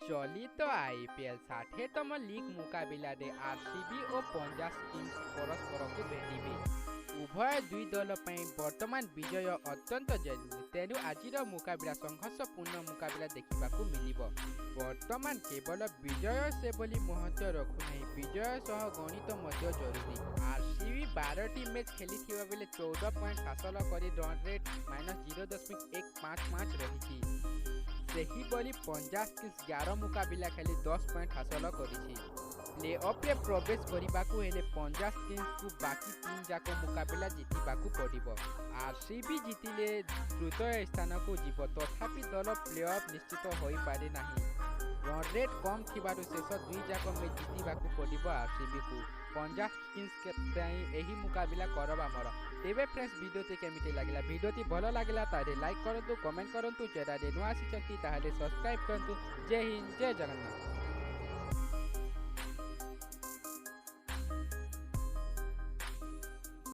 चलित IPL 60तम league मुकाबिला रे RCB और पंजाब किंग्स परस्पर को भेटिबे। उभय दुई दल पर वर्तमान विजय अत्यंत जरूरी, तेणु आज मुकाबिला संघर्षपूर्ण मुकाबिला देखा मिलिब। वर्तमान केवल विजय से बोली महत्व रखुना, विजय सह गणित मध्य जरूरी। आरसीबी 12टी मैच खेली बेले 14 पॉइंट हासिल कर रन रेट -0.155 रही। सेहीपरि पंजाब किंग्स 11 मुकाबिला खेली 10 पॉइंट हासिल करिछि। प्ले ऑफ रे प्रवेश करबाकू हेले पंजाब किंग्स को बाकी 3 जाक मुकाबिला जितिबाकू पड़िबो। आरसीबी जितिले तृतीय स्थान को जीव, तथापि दल प्ले ऑफ निश्चित होई पारे नाही। रन रेट कम थिबारु शेष 2 जाक मैच जितिबाकू पड़िबो आरसीबी को। पंजाब किंग्स के एही मुकाबिला करबा मर। तेबे फ्रेंड्स, वीडियो केमिति लागला? वीडियो भल लागला तारे लाइक करंतु, कमेंट करंतु, चैनल रे नुआ आसी ताहले सब्सक्राइब करंतु। जय हिंद, जय जगन्नाथ।